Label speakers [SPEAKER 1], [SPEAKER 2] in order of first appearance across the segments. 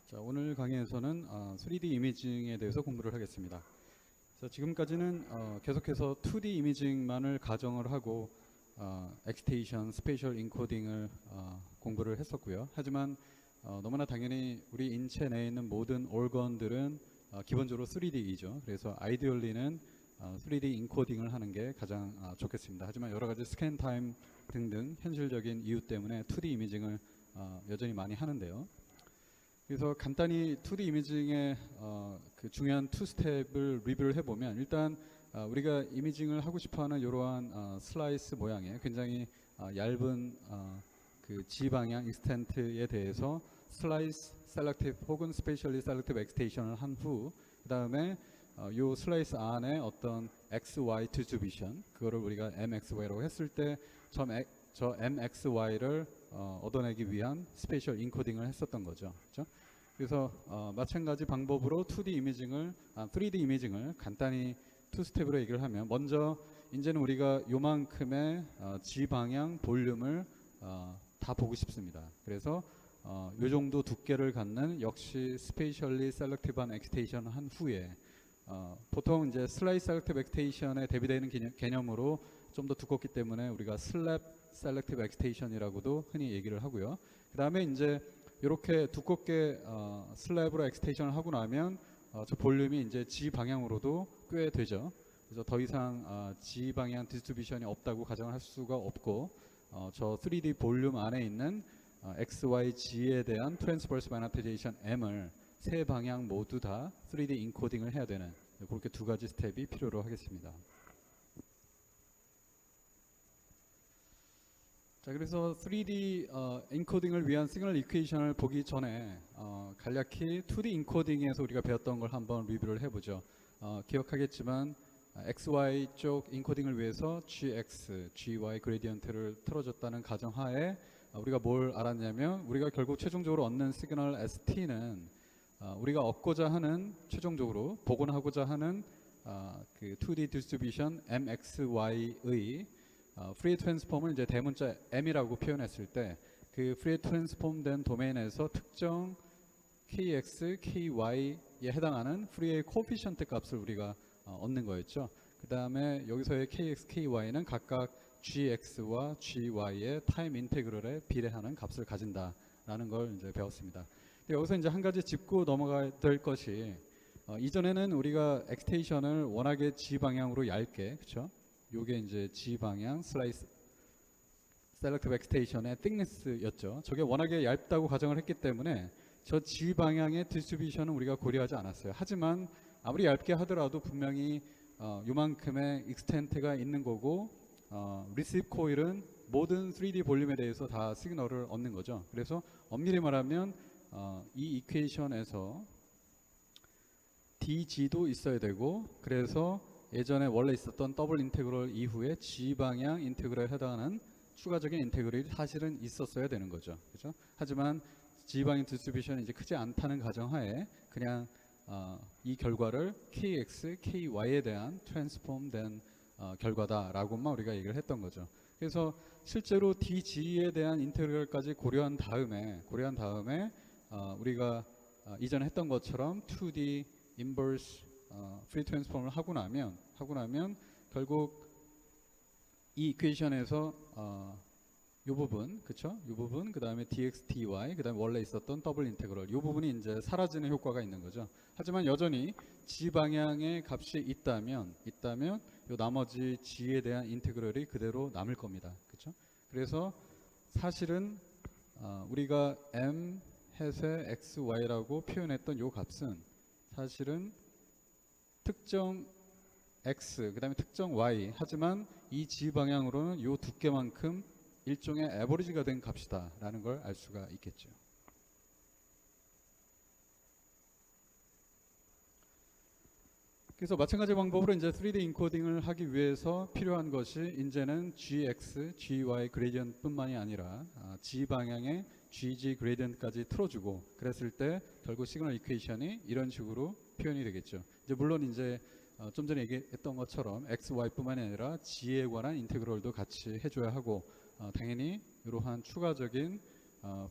[SPEAKER 1] 자, 오늘 강의에서는 3D 이미징에 대해서 공부를 하겠습니다. 그래서 지금까지는 계속해서 2D 이미징만을 가정을 하고 엑스테이션, 스페이셜 인코딩을 공부를 했었고요. 하지만 너무나 당연히 우리 인체 내에 있는 모든 organ들은 기본적으로 3D이죠. 그래서 아이디얼리는 3D 인코딩을 하는 게 가장 좋겠습니다. 하지만 여러 가지 스캔 타임 등등 현실적인 이유 때문에 2D 이미징을 여전히 많이 하는데요. 그래서 간단히 2D 이미징의 그 중요한 2스텝을 리뷰를 해보면, 일단 우리가 이미징을 하고 싶어하는 이러한 슬라이스 모양의 굉장히 얇은 그 G 방향 익스텐트에 대해서 슬라이스 셀렉티브 혹은 스페셜리 셀렉티브 엑스테이션을 한 후, 그 다음에 요 슬라이스 안에 어떤 XY 디스트리뷰션, 그거를 우리가 MXY라고 했을 때 저 MXY를 얻어내기 위한 스페셜 인코딩을 했었던 거죠. 그렇죠? 그래서 마찬가지 방법으로 2D 이미징을 3D 이미징을 간단히 2스텝으로 얘기를 하면, 먼저 이제는 우리가 요만큼의 G 방향 볼륨을 다 보고 싶습니다. 그래서 요 정도 두께를 갖는 역시 스페셜리 셀렉티브한 엑스테이션을 한 후에 보통 이제 슬라이스 셀렉티브 엑스테이션에 대비되는 개념으로 좀 더 두껍기 때문에 우리가 슬랩 셀렉티브 엑스테이션이라고도 흔히 얘기를 하고요. 그 다음에 이제 이렇게 두껍게 슬랩으로 엑스테이션을 하고 나면 저 볼륨이 이제 G 방향으로도 꽤 되죠. 그래서 더 이상 G 방향 디스트리뷰션이 없다고 가정을 할 수가 없고, 저 3D 볼륨 안에 있는 X, Y, G에 대한 트랜스버스 마그네타이제이션 M을 세 방향 모두 다 3D 인코딩을 해야 되는, 그렇게 두 가지 스텝이 필요로 하겠습니다. 자, 그래서 3D 인코딩을 위한 시그널 이퀘이션을 보기 전에 간략히 2D 인코딩에서 우리가 배웠던 걸 한번 리뷰를 해보죠. 기억하겠지만 XY 쪽 인코딩을 위해서 GX, GY 그레디언트를 틀어줬다는 가정하에 우리가 뭘 알았냐면, 우리가 결국 최종적으로 얻는 시그널 ST는 우리가 얻고자 하는, 최종적으로 복원하고자 하는 그 2D 디스트리뷰션 MXY의 프리 트랜스폼을 이제 대문자 M이라고 표현했을 때, 그 프리 트랜스폼 된 도메인에서 특정 KX, KY에 해당하는 프리의 코피션트 값을 우리가 얻는 거였죠. 그 다음에 여기서의 KX, KY는 각각 GX와 GY의 타임 인테그럴에 비례하는 값을 가진다라는 걸 이제 배웠습니다. 여기서 이제 한 가지 짚고 넘어가야 될 것이, 이전에는 우리가 엑스테이션을 워낙에 G 방향으로 얇게, 그렇죠? 요게 이제 G 방향 슬라이스 셀렉티브 엑스테이션의 thickness였죠. 저게 워낙에 얇다고 가정을 했기 때문에 저 G 방향의 디스트리뷰션은 우리가 고려하지 않았어요. 하지만 아무리 얇게 하더라도 분명히 요만큼의 익스텐트가 있는 거고, 리시브 코일은 모든 3D 볼륨에 대해서 다 시그널을 얻는 거죠. 그래서 엄밀히 말하면 이 이퀘이션에서 DG도 있어야 되고, 그래서 예전에 원래 있었던 더블 인테그럴 이후에 G 방향 인테그럴에 해당하는 추가적인 인테그럴이 사실은 있었어야 되는 거죠. 그렇죠? 하지만 G 방향 디스트리뷰션이 이제 크지 않다는 가정하에 그냥 이 결과를 KX, KY에 대한 트랜스폼된 결과다라고만 우리가 얘기를 했던 거죠. 그래서 실제로 DG에 대한 인테그럴까지 고려한 다음에 우리가 이전에 했던 것처럼 2D 인버스 프리 트랜스폼을 하고 나면 결국 이 이퀘이션에서 요 부분, 그쵸? 요 부분, 그 다음에 dx, dy, 그 다음에 원래 있었던 더블 인테그럴, 요 부분이 이제 사라지는 효과가 있는 거죠. 하지만 여전히 g 방향의 값이 있다면 요 나머지 g에 대한 인테그럴이 그대로 남을 겁니다. 그쵸? 그래서 사실은 우리가 m 햇의 xy라고 표현했던 요 값은 사실은 특정 x, 그 다음에 특정 y, 하지만 이 g 방향으로는 이 두께만큼 일종의 에버리지가 된 값이다 라는 걸 알 수가 있겠죠. 그래서 마찬가지 방법으로 이제 3D 인코딩을 하기 위해서 필요한 것이, 이제는 GX, GY 그레디언트 뿐만이 아니라 G 방향의 GG 그레디언트까지 틀어주고, 그랬을 때 결국 시그널 이퀘이션이 이런 식으로 표현이 되겠죠. 이제 물론 이제 좀 전에 얘기했던 것처럼 X, Y 뿐만이 아니라 G에 관한 인테그럴도 같이 해줘야 하고, 당연히 이러한 추가적인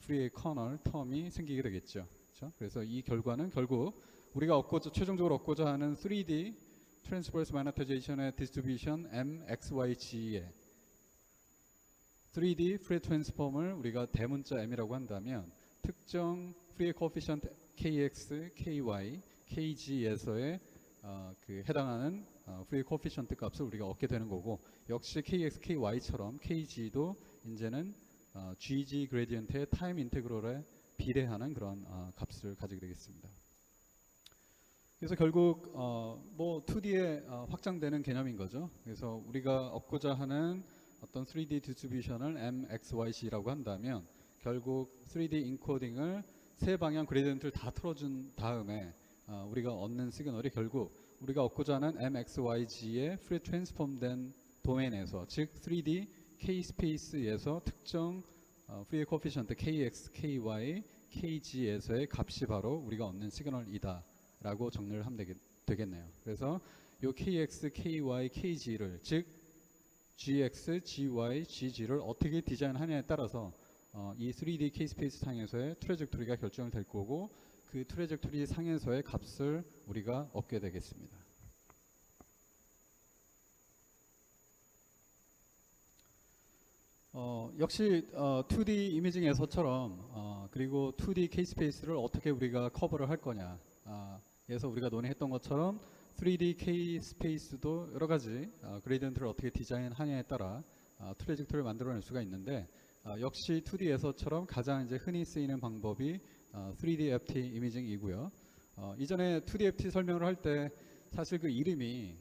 [SPEAKER 1] 프리의 커널 텀이 생기게 되겠죠. 그렇죠? 그래서 이 결과는 결국 우리가 최종적으로 얻고자 하는 3D 트랜스버스 마그네타이제이션의 디스트리뷰션 MXYG의 3D 프리 트랜스폼을 우리가 대문자 M이라고 한다면 특정 프리의 코에피션트 KX, KY, KG에서의 그 해당하는 프리 코에피션트 값을 우리가 얻게 되는 거고, 역시 KX, KY처럼 KG도 이제는 GG 그레디언트의 타임 인테그럴에 비례하는 그런 값을 가지게 되겠습니다. 그래서 결국 뭐 2D에 확장되는 개념인 거죠. 그래서 우리가 얻고자 하는 어떤 3D 디스트리뷰션을 MXYC라고 한다면 결국 3D 인코딩을 세 방향 그레디언트를 다 틀어준 다음에 우리가 얻는 시그널이 결국 우리가 얻고자 하는 MXYG의 프리 트랜스폼된 도메인에서, 즉 3D K 스페이스에서 특정 프리 코에피션트 KX, KY, KG에서의 값이 바로 우리가 얻는 시그널이다 라고 정리를 하면 되겠네요. 그래서 이 KX, KY, KG를, 즉 GX, GY, GG를 어떻게 디자인하냐에 따라서 이 3D K-스페이스 상에서의 트래젝토리가 결정될 거고, 그 트래젝토리 상에서의 값을 우리가 얻게 되겠습니다. 역시 2D 이미징에서처럼 그리고 2D K-스페이스를 어떻게 우리가 커버를 할 거냐, 에서 우리가 논의했던 것처럼 3D K-스페이스도 여러 가지 그레디언트를 어떻게 디자인하냐에 따라 트래젝토리를 만들어낼 수가 있는데, 역시 2D에서처럼 가장 이제 흔히 쓰이는 방법이 3D FT 이미징이고요. 이전에 2D FT 설명을 할 때 사실 그 이름이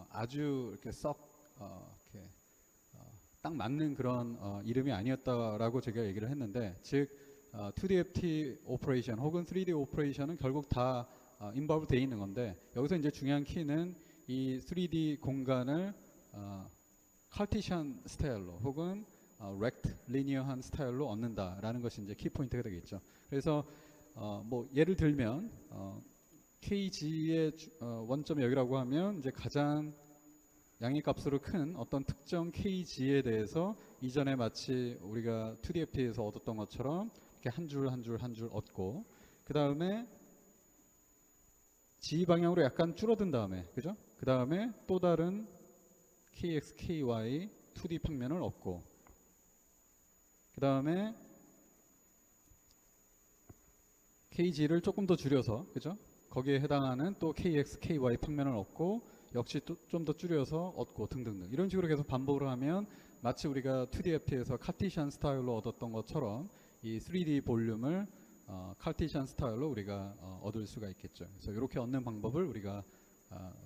[SPEAKER 1] 아주 이렇게 이렇게 딱 맞는 그런 이름이 아니었다라고 제가 얘기를 했는데, 즉 2D FT 오퍼레이션 혹은 3D 오퍼레이션은 결국 다 인볼브 되어 있는 건데, 여기서 이제 중요한 키는 이 3D 공간을 카르티시안 스타일로 혹은 렉트 리니어한 스타일로 얻는다라는 것이 이제 키 포인트가 되겠죠. 그래서 뭐 예를 들면 KG의 원점이 여기라고 하면 이제 가장 양의값으로 큰 어떤 특정 KG에 대해서 이전에 마치 우리가 2DFT에서 얻었던 것처럼 이렇게 한 줄 한 줄 한 줄 얻고, 그 다음에 G 방향으로 약간 줄어든 다음에, 그죠? 그 다음에 또 다른 KX, KY 2D 평면을 얻고, 그 다음에 KG를 조금 더 줄여서, 그죠? 거기에 해당하는 또 KX, KY 평면을 얻고, 역시 또 좀 더 줄여서 얻고 등등등, 이런 식으로 계속 반복을 하면 마치 우리가 2DFT에서 카르티시안 스타일로 얻었던 것처럼 이 3D 볼륨을 카르티시안 스타일로 우리가 얻을 수가 있겠죠. 그래서 이렇게 얻는 방법을 우리가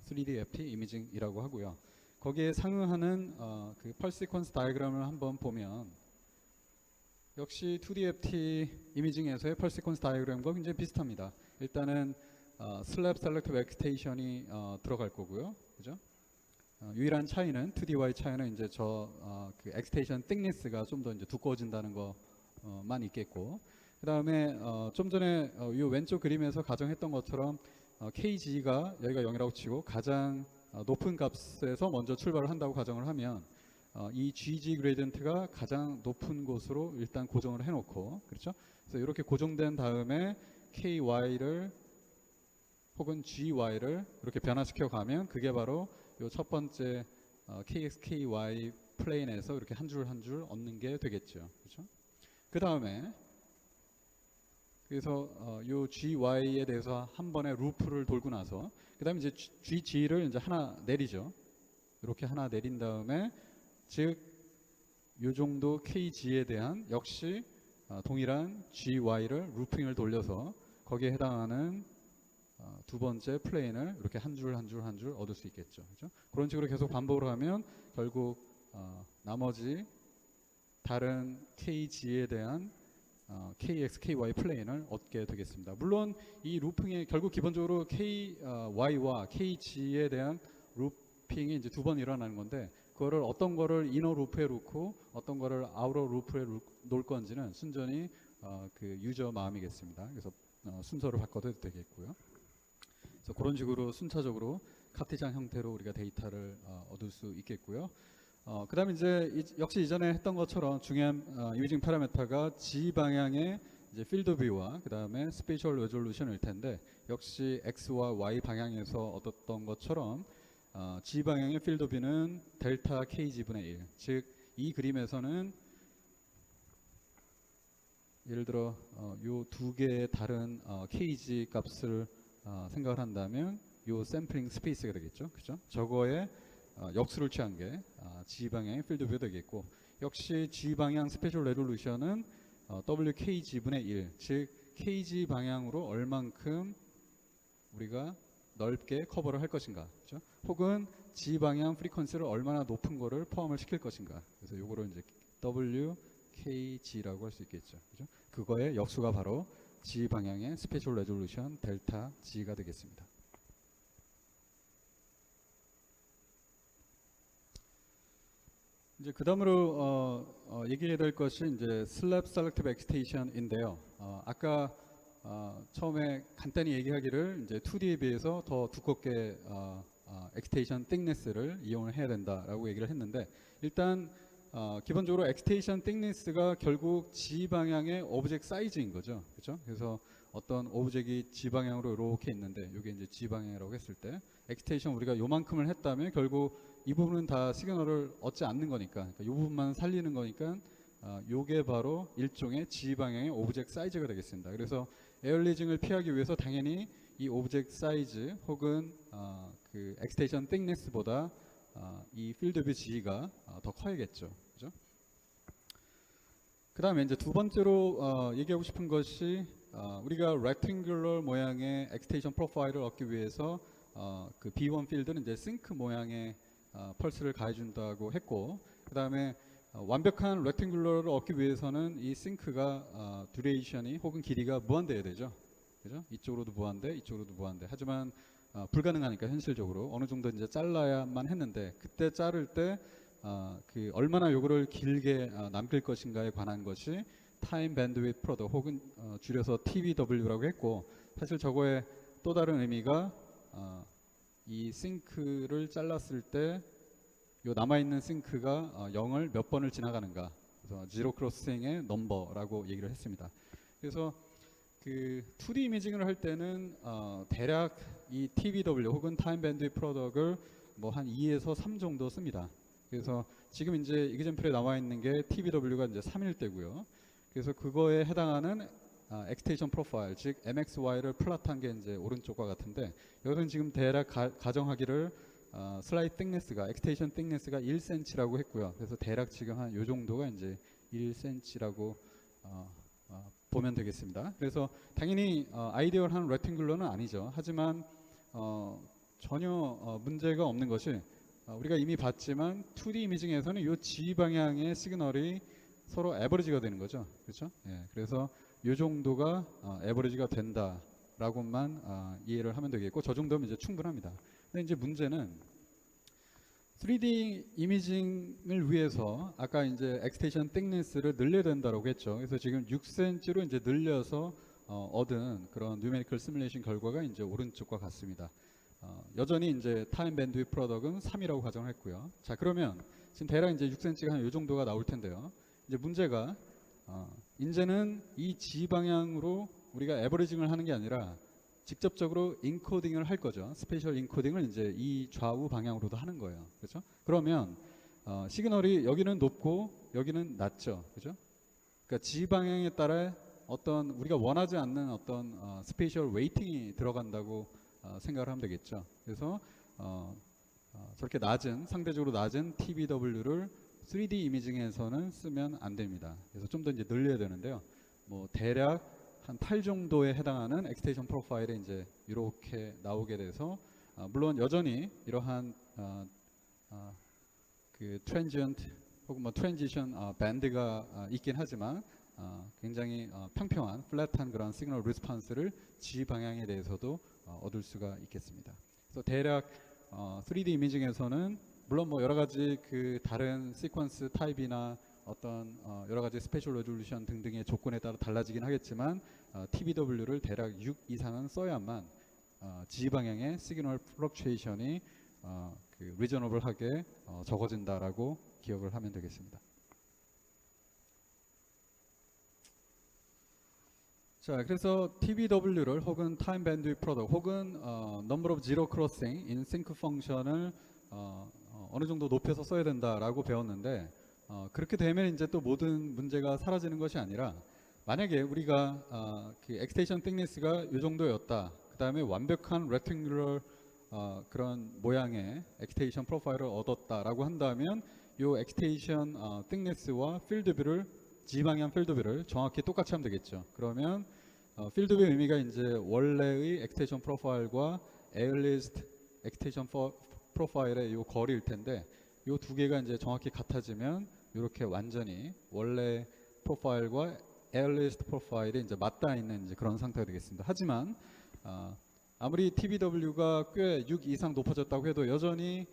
[SPEAKER 1] 3D FT 이미징이라고 하고요. 거기에 상응하는 그 펄스 시퀀스 다이어그램을 한번 보면 역시 2D FT 이미징에서의 펄스 시퀀스 다이어그램과 굉장히 비슷합니다. 일단은 슬랩 셀렉티브 엑스테이션이 들어갈 거고요, 그죠? 유일한 차이는 2DY 차이는 이제 그 엑스테이션 띵니스가 좀 더 이제 두꺼워진다는 거만 있겠고, 그 다음에 좀 전에 이 왼쪽 그림에서 가정했던 것처럼 KG가 여기가 0이라고 치고 가장 높은 값에서 먼저 출발을 한다고 가정을 하면 이 GG 그레디언트가 가장 높은 곳으로 일단 고정을 해놓고, 그렇죠? 그래서 이렇게 고정된 다음에 KY를 혹은 GY를 이렇게 변화시켜 가면 그게 바로 이 첫 번째 KX, KY 플레인에서 이렇게 한 줄 한 줄 얻는 게 되겠죠, 그렇죠? 그 다음에 그래서 이 GY에 대해서 한 번에 루프를 돌고 나서 그 다음에 이제 GG를 이제 하나 내리죠. 이렇게 하나 내린 다음에 즉 이 정도 KG에 대한 역시 동일한 GY를 루핑을 돌려서 거기에 해당하는 두 번째 플레인을 이렇게 한 줄 한 줄 한 줄 얻을 수 있겠죠, 그렇죠? 그런 식으로 계속 반복을 하면 결국 나머지 다른 KG에 대한 KX, KY 플레인을 얻게 되겠습니다. 물론 이 루핑의 결국 기본적으로 KY와 KG에 대한 루핑이 이제 두 번 일어나는 건데, 그거를 어떤 거를 이너 루프에 놓고 어떤 거를 아우터 루프에 놓을 건지는 순전히 그 유저 마음이겠습니다. 그래서 순서를 바꿔도 되겠고요. 그래서 그런 식으로 순차적으로 카티장 형태로 우리가 데이터를 얻을 수 있겠고요. 그다음에 이제 역시 이전에 했던 것처럼 중요한 이미징 파라미터가 G 방향의 이제 필드 뷰와 그다음에 스페이셜 레졸루션일 텐데 역시 X와 Y 방향에서 얻었던 것처럼 G 방향의 필드 뷰는 델타 KG분의 1. 즉 이 그림에서는 예를 들어 요 두 개의 다른 KG 값을 생각을 한다면 요 샘플링 스페이스가 되겠죠. 그죠? 저거에 역수를 취한 게 G 방향의 필드 뷰가 되겠고 역시 G 방향 스페셜 레졸루션은 WKG분의 1, 즉 KG 방향으로 얼만큼 우리가 넓게 커버를 할 것인가, 그죠? 혹은 G 방향 프리퀀시를 얼마나 높은 거를 포함을 시킬 것인가. 그래서 요거를 이제 WKG라고 할 수 있겠죠, 그죠? 그거의 역수가 바로 G 방향의 스페셜 레졸루션 델타 G가 되겠습니다. 이제 그 다음으로 얘기해야 될 것이 이제 슬랩 셀렉티브 엑스테이션인데요. 아까 처음에 간단히 얘기하기를 이제 2D에 비해서 더 두껍게 엑스테이션 띵니스를 이용을 해야 된다라고 얘기를 했는데 일단 기본적으로 엑스테이션 띵니스가 결국 G 방향의 오브젝트 사이즈인 거죠, 그렇죠? 그래서 어떤 오브젝트이 G 방향으로 이렇게 있는데 이게 이제 G 방향이라고 했을 때 엑스테이션 우리가 요만큼을 했다면 결국 이 부분은 다 시그널을 얻지 않는 거니까, 이 부분만 살리는 거니까 요게 바로 일종의 G 방향의 오브젝트 사이즈가 되겠습니다. 그래서 에어리징을 피하기 위해서 당연히 이 오브젝트 사이즈 혹은 그 엑스테이션 띵니스보다 이 필드 뷰 G가 더 커야겠죠, 그죠? 그 다음에 이제 두 번째로 얘기하고 싶은 것이 우리가 렉탱귤러 모양의 엑스테이션 프로파일을 얻기 위해서 그 B1 필드는 이제 싱크 모양의 펄스를 가해준다고 했고, 그 다음에 완벽한 렉탱귤러를 얻기 위해서는 이 싱크가 듀레이션이 혹은 길이가 무한대여야 되죠, 그죠? 이쪽으로도 무한대, 이쪽으로도 무한대. 하지만 불가능하니까 현실적으로 어느 정도 이제 잘라야만 했는데 그때 자를 때 그 얼마나 요거를 길게 남길 것인가에 관한 것이 타임 밴드위드 프로덕트 혹은 줄여서 TBW라고 했고, 사실 저거의 또 다른 의미가 이 싱크를 잘랐을 때 요 남아있는 싱크가 0을 몇 번을 지나가는가, 그래서 지로 크로싱의 넘버라고 얘기를 했습니다. 그래서 그 2D 이미징을 할 때는 대략 이 TBW 혹은 타임 밴드위드 프로덕트를 뭐 한 2에서 3 정도 씁니다. 그래서 지금 이제 이그젠플에 나와 있는 게 TBW가 이제 3일 때고요. 그래서 그거에 해당하는 엑스테이션 프로파일, 즉 MXY를 플랫한 게 이제 오른쪽과 같은데, 여기는 지금 대략 가정하기를 슬라이드 띵니스가 엑스테이션 띵니스가 1cm라고 했고요. 그래서 대략 지금 한 요 정도가 이제 1cm라고 보면 되겠습니다. 그래서 당연히 아이디얼한 렉탱귤러는 아니죠. 하지만 전혀 문제가 없는 것이 우리가 이미 봤지만 2D 이미징에서는 이 G 방향의 시그널이 서로 에버리지가 되는 거죠, 그렇죠? 예, 그래서 이 정도가 에버리지가 된다라고만 이해를 하면 되겠고, 저 정도면 이제 충분합니다. 근데 이제 문제는 3D 이미징을 위해서 아까 이제 엑스테이션 띵니스를 늘려야 된다고 했죠. 그래서 지금 6cm로 이제 늘려서 얻은 그런 뉴메리컬 시뮬레이션 결과가 이제 오른쪽과 같습니다. 여전히 이제 타임 밴드위드 프로덕트는 3이라고 가정을 했고요. 자, 그러면 지금 대략 이제 6cm가 한 이 정도가 나올 텐데요. 이제 문제가 이제는 이 G 방향으로 우리가 에버리징을 하는 게 아니라 직접적으로 인코딩을 할 거죠. 스페셜 인코딩을 이제 이 좌우 방향으로도 하는 거예요. 그렇죠? 그러면 시그널이 여기는 높고 여기는 낮죠. 그렇죠? 그러니까 G 방향에 따라 어떤 우리가 원하지 않는 어떤 스페셜 웨이팅이 들어간다고 생각을 하면 되겠죠. 그래서 저렇게 낮은, 상대적으로 낮은 TBW를 3D 이미징에서는 쓰면 안 됩니다. 그래서 좀 더 이제 늘려야 되는데요. 뭐 대략 한 8 정도에 해당하는 엑스테이션 프로파일에 이제 이렇게 나오게 돼서 물론 여전히 이러한 그 트랜지언트 혹은 뭐 트랜지션 밴드가 있긴 하지만 굉장히 평평한 플랫한 그런 시그널 리스폰스를 G 방향에 대해서도 얻을 수가 있겠습니다. 그래서 대략 3D 이미징에서는 물론 뭐 여러 가지 그 다른 시퀀스 타입이나 어떤 여러 가지 스페셜 레졸루션 등등의 조건에 따라 달라지긴 하겠지만 TBW를 대략 6 이상은 써야만 G 방향의 시그널 플럭추에이션이 그 리저너블하게 적어진다라고 기억을 하면 되겠습니다. 자, 그래서 TBW를 혹은 Time Bandwidth Product 혹은 Number of Zero Crossing in Sync 펑션을 어느 정도 높여서 써야 된다라고 배웠는데 그렇게 되면 이제 또 모든 문제가 사라지는 것이 아니라 만약에 우리가 그 엑스테이션 틱니스가 이 정도였다. 그 다음에 완벽한 rectangular 그런 모양의 엑스테이션 프로파일을 얻었다라고 한다면 이 엑스테이션 틱니스와 필드뷰를 G방향 필드뷰를 정확히 똑같이 하면 되겠죠. 그러면 필드뷰 의미가 이제 원래의 엑스테이션 프로파일과 에일리스트 엑스테이션 프로파일의 이 거리일 텐데 이 두 개가 이제 정확히 같아지면 이렇게 완전히 원래 프로파일과 에일리스트 프로파일이 이제 맞닿아 있는 이제 그런 상태가 되겠습니다. 하지만 아무리 TBW가 꽤 6 이상 높아졌다고 해도 여전히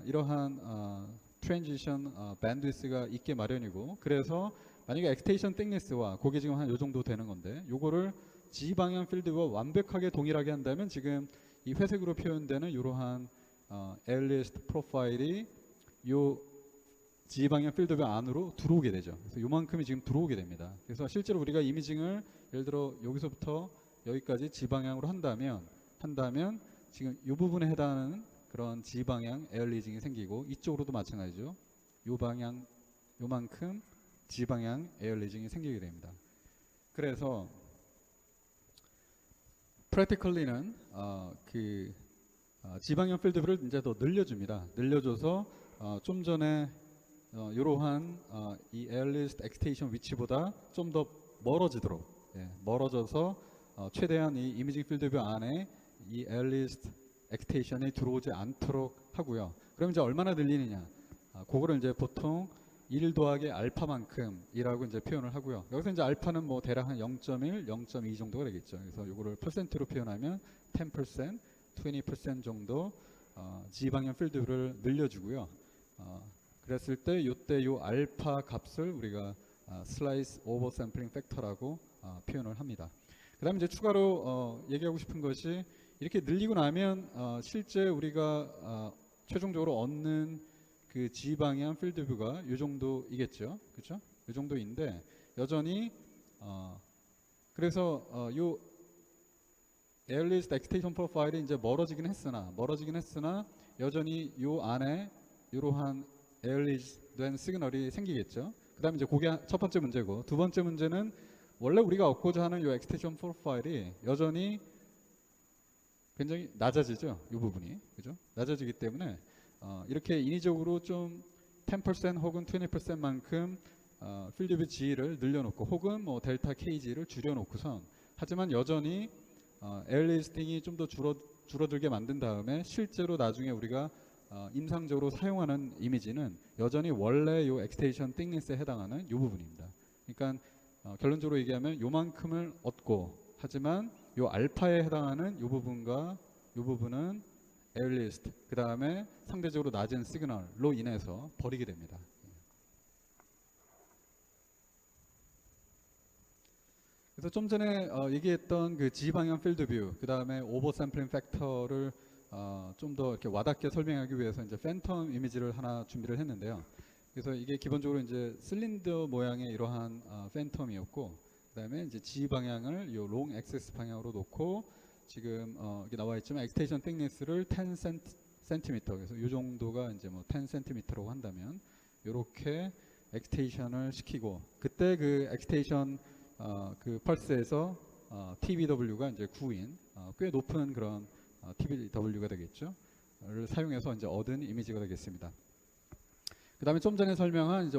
[SPEAKER 1] 이러한 트랜지션 밴드위스가 있게 마련이고 그래서 만약에 엑스테이션 틱니스와 그게 지금 한 요 정도 되는 건데 요거를 G 방향 필드와 완벽하게 동일하게 한다면 지금 이 회색으로 표현되는 이러한 에일리스트 프로파일이 요 G 방향 필드뷰 안으로 들어오게 되죠. 그래서 요만큼이 지금 들어오게 됩니다. 그래서 실제로 우리가 이미징을 예를 들어 여기서부터 여기까지 G 방향으로 한다면 지금 이 부분에 해당하는 그런 G 방향 에일리징이 생기고 이쪽으로도 마찬가지죠. 요 방향 요만큼 G 방향 에일리징이 생기게 됩니다. 그래서 practically는 G 방향 필드뷰를 이제 더 늘려줍니다. 늘려줘서 좀 전에 이러한 이 에일리스트 엑스테이션 위치보다 좀 더 멀어지도록 멀어져서 최대한 이 이미징 필드뷰 안에 이 에일리스트 엑스테이션이 들어오지 않도록 하고요. 그럼 이제 얼마나 늘리느냐? 그거를 이제 보통 1 더하기 알파만큼이라고 이제 표현을 하고요. 여기서 이제 알파는 뭐 대략 한 0.1, 0.2 정도가 되겠죠. 그래서 이거를 퍼센트로 표현하면 10%, 20% 정도 G 방향 필드뷰를 늘려주고요. 그랬을 때 이때 요 알파 값을 우리가 슬라이스 오버 샘플링 팩터라고 표현을 합니다. 그 다음에 이제 추가로 얘기하고 싶은 것이 이렇게 늘리고 나면 실제 우리가 최종적으로 얻는 그 G 방향 필드뷰가 이 정도이겠죠, 그렇죠? 이 정도인데 여전히 그래서 요 에일리스트 엑스테이션 프로파일이 이제 멀어지긴 했으나 여전히 요 안에 이러한 에일리스트 된 시그널이 생기겠죠. 그 다음에 이제 그게 첫 번째 문제고 두 번째 문제는 원래 우리가 얻고자 하는 요 엑스테이션 프로파일이 여전히 굉장히 낮아지죠. 이 부분이 그죠? 낮아지기 때문에 이렇게 인위적으로 좀 10% 혹은 20%만큼 필드뷰 G를 늘려놓고 혹은 뭐 델타 KG를 줄여놓고선 하지만 여전히 에일리스팅이 좀 더 줄어들게 만든 다음에 실제로 나중에 우리가 임상적으로 사용하는 이미지는 여전히 원래 요 엑스테이션 틱니스에 해당하는 이 부분입니다. 그러니까 결론적으로 얘기하면 요만큼을 얻고 하지만 요 알파에 해당하는 요 부분과 요 부분은 에일리스트 그 다음에 상대적으로 낮은 시그널로 인해서 버리게 됩니다. 그래서 좀 전에 얘기했던 그 G 방향 필드뷰 그 다음에 오버 샘플링 팩터를 좀 더 이렇게 와닿게 설명하기 위해서 이제 팬텀 이미지를 하나 준비를 했는데요. 그래서 이게 기본적으로 이제 실린더 모양의 이러한 팬텀이었고, 그다음에 이제 G 방향을 이 롱 액세스 방향으로 놓고 지금 이게 나와 있지만 엑스테이션 틱니스를 10 센티미터, 그래서 이 정도가 이제 뭐 10 센티미터라고 한다면 이렇게 엑스테이션을 시키고 그때 그 엑스테이션 그 펄스에서 TBW가 이제 9인 꽤 높은 그런 TBW가 되겠죠. 를 사용해서 이제 얻은 이미지가 되겠습니다. 그 다음에 좀 전에 설명한 이제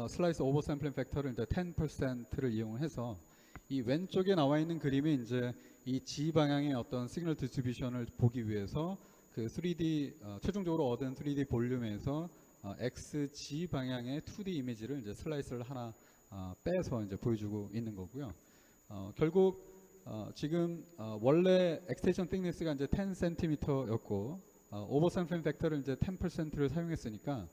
[SPEAKER 1] 슬라이스 오버 샘플링 팩터를 이제 10%를 이용해서 이 왼쪽에 나와 있는 그림이 이제 이 G 방향의 어떤 시그널 디스트리뷰션을 보기 위해서 그 3D 최종적으로 얻은 3D 볼륨에서 XG 방향의 2D 이미지를 이제 슬라이스를 하나 빼서 이제 보여주고 있는 거고요. 결국 지금 원래 엑스테이션 틱니스가 이제 10cm였고 오버 샘플링 팩터를 이제 10%를 사용했으니까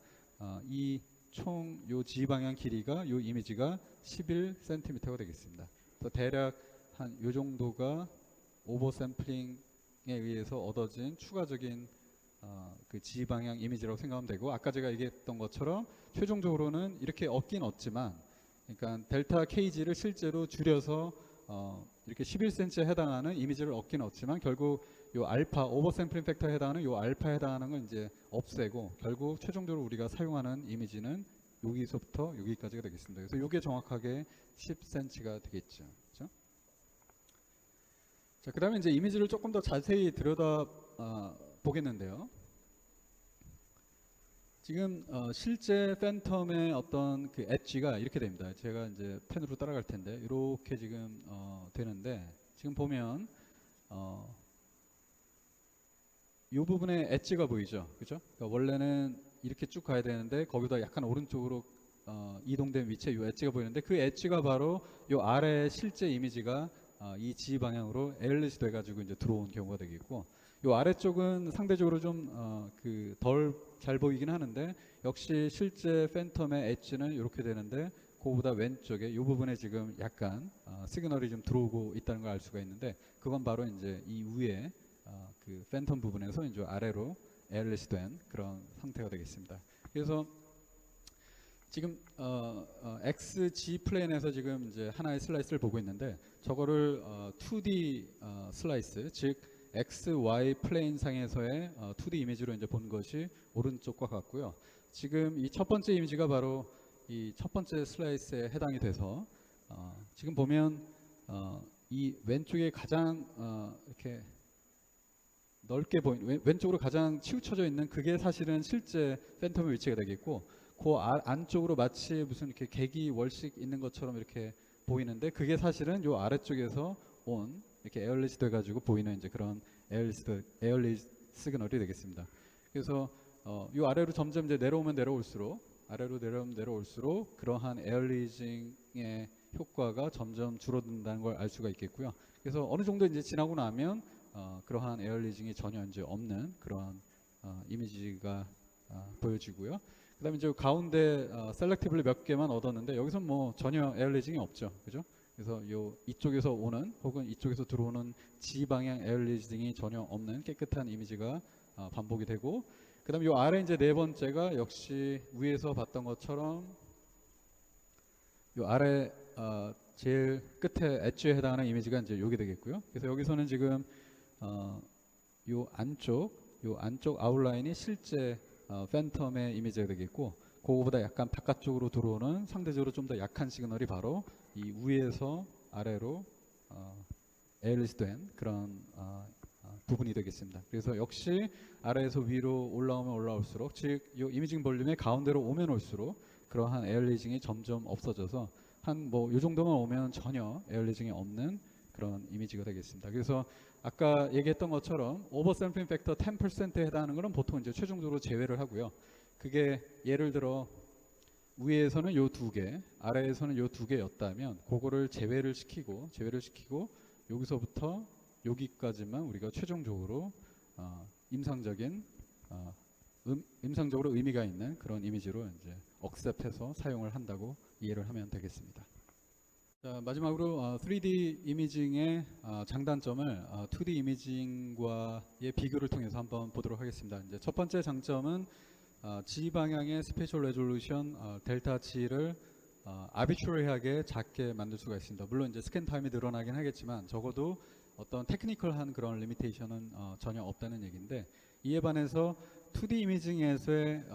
[SPEAKER 1] 이 총 요 G 방향 길이가 요 이미지가 11cm가 되겠습니다. 그래서 대략 한 요 정도가 오버 샘플링에 의해서 얻어진 추가적인 그 G 방향 이미지라고 생각하면 되고, 아까 제가 얘기했던 것처럼 최종적으로는 이렇게 얻긴 얻지만, 그러니까 델타 KG를 실제로 줄여서 이렇게 11cm에 해당하는 이미지를 얻긴 얻지만, 결국 요 알파 오버샘플링 팩터에 해당하는 요 알파에 해당하는 건 이제 없애고, 결국 최종적으로 우리가 사용하는 이미지는 여기서부터 여기까지가 되겠습니다. 그래서 이게 정확하게 10cm가 되겠죠. 그렇죠? 자, 그다음에 이제 이미지를 조금 더 자세히 들여다 보겠는데요. 지금 실제 팬텀의 어떤 그 엣지가 이렇게 됩니다. 제가 이제 펜으로 따라갈 텐데 이렇게 지금 되는데, 지금 보면 이 부분에 엣지가 보이죠, 그죠? 그러니까 원래는 이렇게 쭉 가야 되는데 거기다 약간 오른쪽으로 이동된 위치에 이 엣지가 보이는데, 그 엣지가 바로 이 아래 실제 이미지가 이 G 방향으로 에일리시 돼가지고 이제 들어온 경우가 되겠고, 이 아래쪽은 상대적으로 좀 그 덜 잘 보이긴 하는데, 역시 실제 팬텀의 엣지는 이렇게 되는데, 그거보다 왼쪽에 이 부분에 지금 약간 시그널이 좀 들어오고 있다는 걸 알 수가 있는데, 그건 바로 이제 이 위에 그 팬텀 부분에서 이제 아래로 에일리시 된 그런 상태가 되겠습니다. 그래서 지금 XG 플레인에서 지금 이제 하나의 슬라이스를 보고 있는데, 저거를 2D 슬라이스, 즉 XY 플레인 상에서의 2D 이미지로 이제 본 것이 오른쪽과 같고요. 지금 이 첫 번째 이미지가 바로 이 첫 번째 슬라이스에 해당이 돼서 지금 보면 이 왼쪽에 가장 이렇게 넓게 보이는, 왼쪽으로 가장 치우쳐져 있는 그게 사실은 실제 팬텀의 위치가 되겠고, 그 안쪽으로 마치 무슨 이렇게 객이 월식 있는 것처럼 이렇게 보이는데, 그게 사실은 요 아래쪽에서 온 이렇게 에어리스 돼가지고 보이는 이제 그런 에어리스 시그널이 되겠습니다. 그래서 요 아래로 점점 이제 내려오면 내려올수록, 아래로 내려오면 내려올수록 그러한 에어리징의 효과가 점점 줄어든다는 걸 알 수가 있겠고요. 그래서 어느 정도 이제 지나고 나면 그러한 에어리징이 전혀 이제 없는 그런 이미지가 보여지고요. 그다음에 이제 가운데 셀렉티블리 몇 개만 얻었는데, 여기서 뭐 전혀 에어리징이 없죠, 그죠? 그래서 이쪽에서 오는 혹은 이쪽에서 들어오는 G 방향 에어리징이 전혀 없는 깨끗한 이미지가 반복이 되고, 그다음에 요 아래 이제 네 번째가 역시 위에서 봤던 것처럼 요 아래 제일 끝에 엣지에 해당하는 이미지가 이제 요게 되겠고요. 그래서 여기서는 지금 요 안쪽 아웃라인이 실제 팬텀의 이미지가 되겠고, 그거보다 약간 바깥쪽으로 들어오는 상대적으로 좀 더 약한 시그널이 바로 이 위에서 아래로 에일리스 된 그런 부분이 되겠습니다. 그래서 역시 아래에서 위로 올라오면 올라올수록, 즉 이 이미징 볼륨의 가운데로 오면 올수록 그러한 에일리징이 점점 없어져서 한 뭐 이 정도만 오면 전혀 에일리징이 없는 그런 이미지가 되겠습니다. 그래서 아까 얘기했던 것처럼 오버샘플링 팩터 10%에 해당하는 것은 보통 이제 최종적으로 제외를 하고요. 그게 예를 들어 위에서는 요 두 개, 아래에서는 요 두 개였다면 그거를 제외를 시키고 여기서부터 여기까지만 우리가 최종적으로 임상적으로 의미가 있는 그런 이미지로 이제 억셉해서 사용을 한다고 이해를 하면 되겠습니다. 자, 마지막으로 3D 이미징의 장단점을 2D 이미징과의 비교를 통해서 한번 보도록 하겠습니다. 이제 첫 번째 장점은 G 방향의 스페셜 레졸루션 델타 G를 아비트러리하게 작게 만들 수가 있습니다. 물론 이제 스캔 타임이 늘어나긴 하겠지만 적어도 어떤 테크니컬한 그런 리미테이션은 전혀 없다는 얘기인데, 이에 반해서 2D 이미징에서의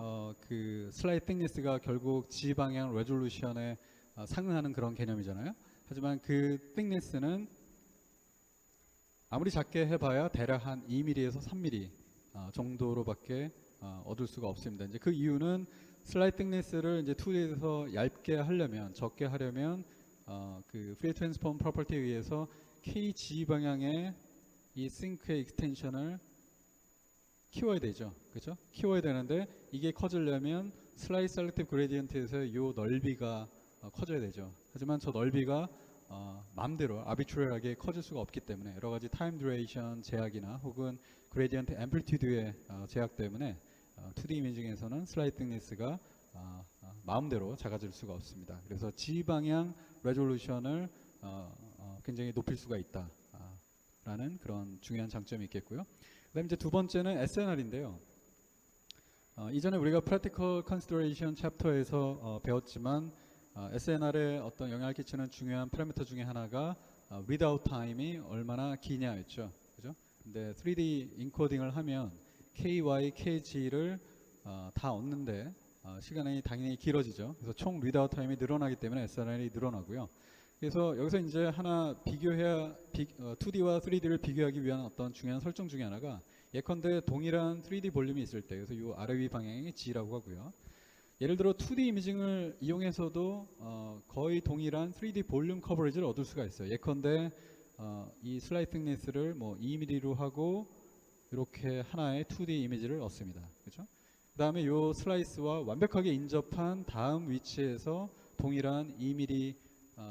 [SPEAKER 1] 그 슬라이드 띵니스가 결국 G 방향 레졸루션에 상응하는 그런 개념이잖아요. 하지만 그 띵니스는 아무리 작게 해봐야 대략 한 2mm에서 3mm 정도로밖에 얻을 수가 없습니다. 이제 그 이유는 슬라이드 띵니스를 이제 2D에서 얇게 하려면, 적게 하려면 그 프리 트랜스폼 프로퍼티에 의해서 KG 방향의 이 싱크의 익스텐션을 키워야 되죠, 그렇죠? 키워야 되는데 이게 커지려면 슬라이드 셀렉티브 그레디언트에서 이 넓이가 커져야 되죠. 하지만 저 넓이가 마음대로 아비트러리하게 커질 수가 없기 때문에 여러 가지 타임 듀레이션 제약이나 혹은 그레디언트 앰플리튜드의 제약 때문에 2D 이미징에서는 슬라이드 띵니스가 마음대로 작아질 수가 없습니다. 그래서 G 방향 레졸루션을 굉장히 높일 수가 있다라는 그런 중요한 장점이 있겠고요. 그다음 이제 두 번째는 SNR인데요. 이전에 우리가 Practical Consideration 챕터에서 배웠지만 SNR에 어떤 영향을 끼치는 중요한 파라미터 중에 하나가 readout time이 얼마나 기냐였죠. 그죠? 근데 3D 인코딩을 하면 KY, KG를 다 얻는데 시간이 당연히 길어지죠. 그래서 총 readout time이 늘어나기 때문에 SNR이 늘어나고요. 그래서 여기서 이제 하나 비교해야 2D와 3D를 비교하기 위한 어떤 중요한 설정 중에 하나가 예컨대 동일한 3D 볼륨이 있을 때, 그래서 이 아래 위 방향이 G라고 하고요. 예를 들어 2D 이미징을 이용해서도 거의 동일한 3D 볼륨 커버리지를 얻을 수가 있어요. 예컨대 이 슬라이드 틱니스를 뭐 2mm로 하고 이렇게 하나의 2D 이미지를 얻습니다. 그렇죠? 그 다음에 이 슬라이스와 완벽하게 인접한 다음 위치에서 동일한 2mm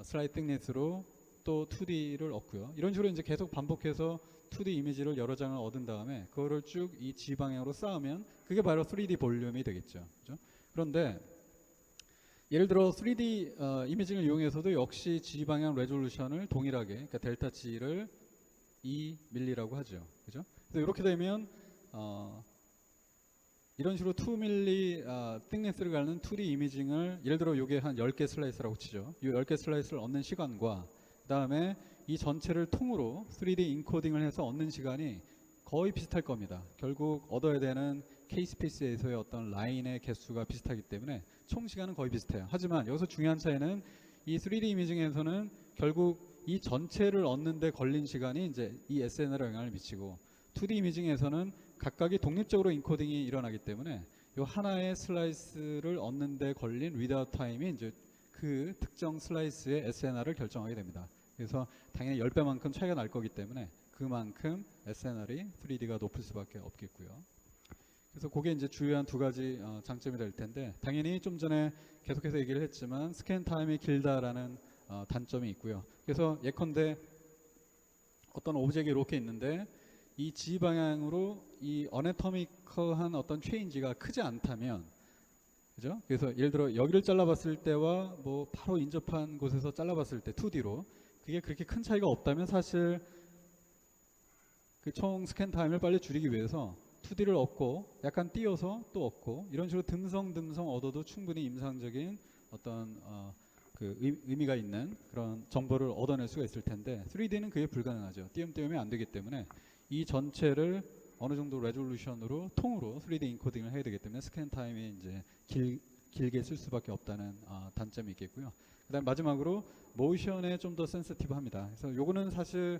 [SPEAKER 1] 슬라이드 틱니스로 또 2D를 얻고요. 이런 식으로 이제 계속 반복해서 2D 이미지를 여러 장을 얻은 다음에 그거를 쭉 이 G 방향으로 쌓으면 그게 바로 3D 볼륨이 되겠죠. 그렇죠? 그런데 예를 들어 3D 이미징을 이용해서도 역시 G 방향 레졸루션을 동일하게, 그러니까 델타 G를 2mm라고 하죠. 그죠? 그래서 이렇게 되면 이런 식으로 2mm 띵네스를 가는 2D 이미징을 예를 들어 이게 한 10개 슬라이스라고 치죠. 이 10개 슬라이스를 얻는 시간과 그 다음에 이 전체를 통으로 3D 인코딩을 해서 얻는 시간이 거의 비슷할 겁니다. 결국 얻어야 되는 K-스페이스에서의 어떤 라인의 개수가 비슷하기 때문에 총 시간은 거의 비슷해요. 하지만 여기서 중요한 차이는 이 3D 이미징에서는 결국 이 전체를 얻는 데 걸린 시간이 이제 이 SNR에 영향을 미치고 2D 이미징에서는 각각이 독립적으로 인코딩이 일어나기 때문에 이 하나의 슬라이스를 얻는 데 걸린 리드아웃 타임이 이제 그 특정 슬라이스의 SNR을 결정하게 됩니다. 그래서 당연히 10배만큼 차이가 날 거기 때문에 그만큼 SNR이 3D가 높을 수밖에 없겠고요. 그래서 그게 이제 주요한 두 가지 장점이 될 텐데, 당연히 좀 전에 계속해서 얘기를 했지만 스캔 타임이 길다라는 단점이 있고요. 그래서 예컨대 어떤 오브젝이 이렇게 있는데 이 G 방향으로 이 어네토미컬한 어떤 체인지가 크지 않다면, 그죠? 그래서 예를 들어 여기를 잘라봤을 때와 뭐 바로 인접한 곳에서 잘라봤을 때 2D로 그게 그렇게 큰 차이가 없다면 사실 그 총 스캔 타임을 빨리 줄이기 위해서 2D를 얻고 약간 띄어서 또 얻고 이런 식으로 듬성듬성 얻어도 충분히 임상적인 어떤 그 의미가 있는 그런 정보를 얻어낼 수가 있을 텐데 3D는 그게 불가능하죠. 띄엄띄엄이 안 되기 때문에 이 전체를 어느 정도 레졸루션으로 통으로 3D 인코딩을 해야 되기 때문에 스캔 타임이 이제 길게 쓸 수밖에 없다는 단점이 있겠고요. 그다음 마지막으로 모션에 좀 더 센시티브합니다. 그래서 요거는 사실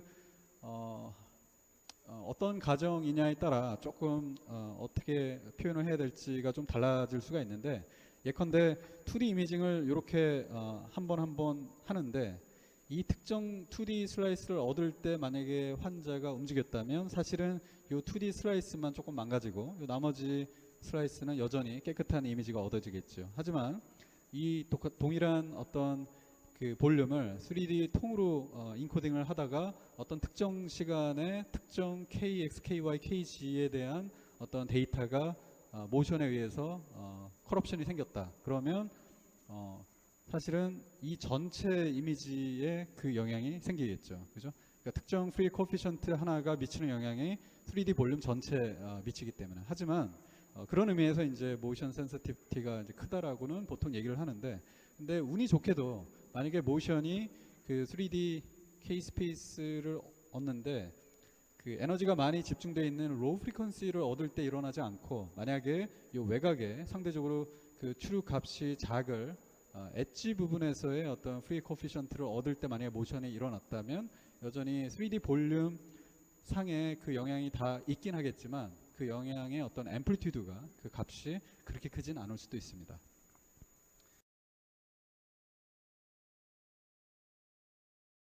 [SPEAKER 1] 어떤 가정이냐에 따라 조금 어떻게 표현을 해야 될지가 좀 달라질 수가 있는데, 예컨대 2D 이미징을 이렇게 한 번 한 번 하는데 이 특정 2D 슬라이스를 얻을 때 만약에 환자가 움직였다면 사실은 이 2D 슬라이스만 조금 망가지고 이 나머지 슬라이스는 여전히 깨끗한 이미지가 얻어지겠죠. 하지만 이 동일한 어떤 그 볼륨을 3D 통으로 인코딩을 하다가 어떤 특정 시간에 특정 KX, KY, KG에 대한 어떤 데이터가 모션에 의해서 커럽션이 생겼다. 그러면 사실은 이 전체 이미지에 그 영향이 생기겠죠. 그죠? 그러니까 특정 프리 코피션트 하나가 미치는 영향이 3D 볼륨 전체에 미치기 때문에. 하지만 그런 의미에서 이제 모션 센시티비티가 이제 크다라고는 보통 얘기를 하는데, 근데 운이 좋게도 만약에 모션이 그 3D K-스페이스를 얻는데 그 에너지가 많이 집중되어 있는 로우 프리퀀시를 얻을 때 일어나지 않고, 만약에 이 외곽에 상대적으로 그 추류 값이 작을 엣지 부분에서의 어떤 프리 코피션트를 얻을 때 만약에 모션이 일어났다면 여전히 3D 볼륨 상에 그 영향이 다 있긴 하겠지만 그 영향의 어떤 앰플리튜드가 그 값이 그렇게 크진 않을 수도 있습니다.